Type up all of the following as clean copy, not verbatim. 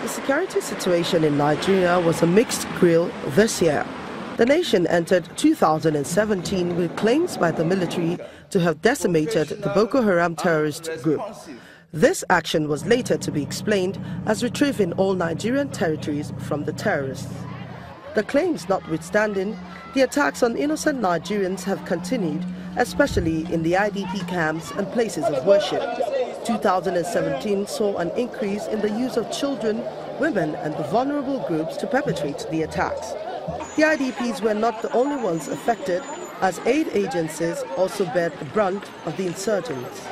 The security situation in Nigeria was a mixed grill this year. The nation entered 2017 with claims by the military to have decimated the Boko Haram terrorist group. This action was later to be explained as retrieving all Nigerian territories from the terrorists. The claims notwithstanding, the attacks on innocent Nigerians have continued, especially in the IDP camps and places of worship. 2017 saw an increase in the use of children, women and the vulnerable groups to perpetrate the attacks. The IDPs were not the only ones affected, as aid agencies also bear the brunt of the insurgents.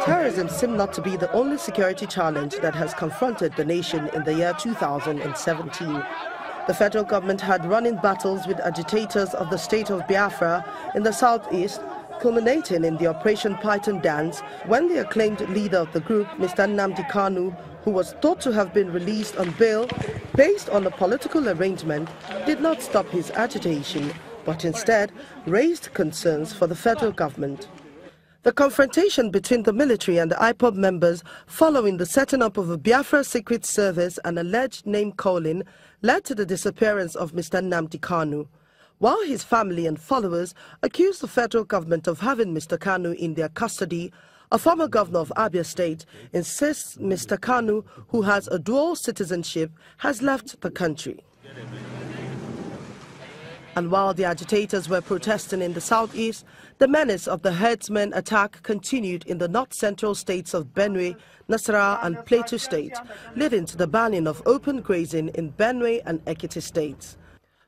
Terrorism seemed not to be the only security challenge that has confronted the nation in the year 2017. The federal government had run-in battles with agitators of the state of Biafra in the southeast, culminating in the Operation Python Dance, when the acclaimed leader of the group, Mr. Nnamdi Kanu, who was thought to have been released on bail based on a political arrangement, did not stop his agitation, but instead raised concerns for the federal government. The confrontation between the military and the IPOB members following the setting up of a Biafra Secret Service and alleged name-calling led to the disappearance of Mr. Nnamdi Kanu. While his family and followers accused the federal government of having Mr. Kanu in their custody, a former governor of Abia State insists Mr. Kanu, who has a dual citizenship, has left the country. And while the agitators were protesting in the southeast, the menace of the herdsmen attack continued in the north-central states of Benue, Nasarawa and Plateau State, leading to the banning of open grazing in Benue and Ekiti states.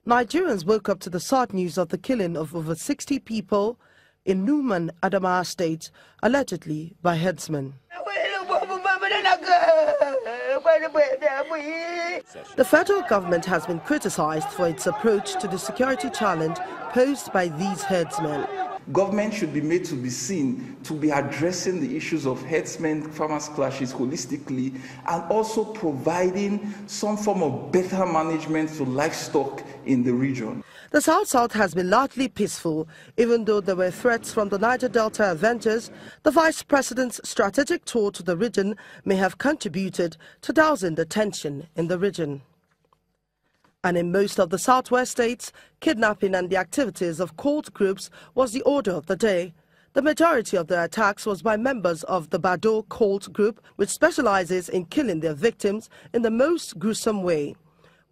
Nigerians woke up to the sad news of the killing of over 60 people in Numan, Adamawa State, allegedly by herdsmen. The federal government has been criticized for its approach to the security challenge posed by these herdsmen. Government should be made to be seen to be addressing the issues of herdsmen-farmers clashes holistically, and also providing some form of better management to livestock in the region. The South-South has been largely peaceful, even though there were threats from the Niger Delta Avengers. The Vice President's strategic tour to the region may have contributed to dousing the tension in the region. And in most of the southwest states, kidnapping and the activities of cult groups was the order of the day. The majority of the attacks was by members of the Bado cult group, which specializes in killing their victims in the most gruesome way.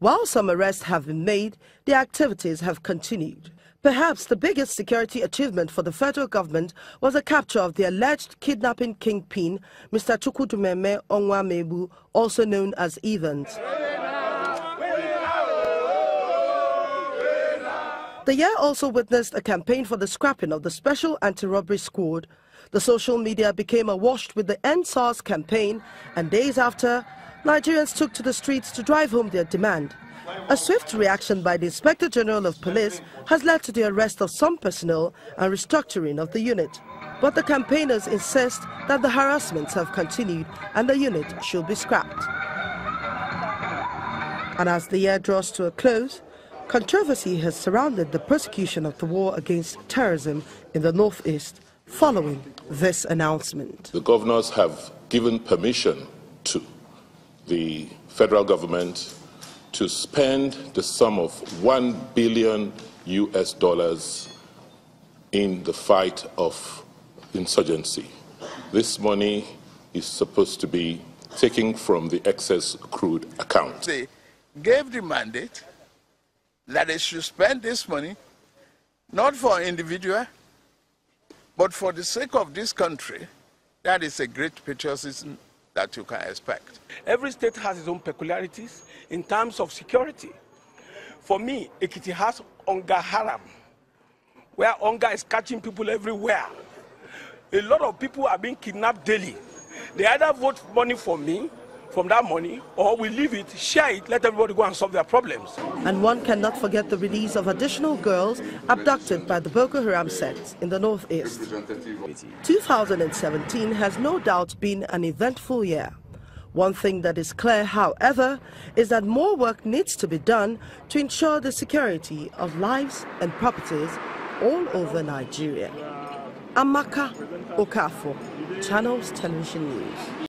While some arrests have been made, the activities have continued. Perhaps the biggest security achievement for the federal government was the capture of the alleged kidnapping kingpin, Mr. Chukwudumeme Onwamebu, also known as Evans. The year also witnessed a campaign for the scrapping of the Special Anti-Robbery Squad. The social media became awash with the End SARS campaign, and days after, Nigerians took to the streets to drive home their demand. A swift reaction by the Inspector General of Police has led to the arrest of some personnel and restructuring of the unit. But the campaigners insist that the harassments have continued and the unit should be scrapped. And as the year draws to a close, controversy has surrounded the prosecution of the war against terrorism in the northeast following this announcement. The governors have given permission to the federal government to spend the sum of $1 billion in the fight of insurgency. This money is supposed to be taken from the excess crude account. They gave the mandate that they should spend this money not for individual, but for the sake of this country. That is a great patriotism that you can expect. Every state has its own peculiarities in terms of security. For me, Ekiti has hunger haram, where hunger is catching people everywhere. A lot of people are being kidnapped daily. They either vote money for me, from that money, or we leave it, share it, let everybody go and solve their problems. And one cannot forget the release of additional girls abducted by the Boko Haram sect in the northeast. 2017 has no doubt been an eventful year. One thing that is clear, however, is that more work needs to be done to ensure the security of lives and properties all over Nigeria. Amaka Okafor, Channels Television News.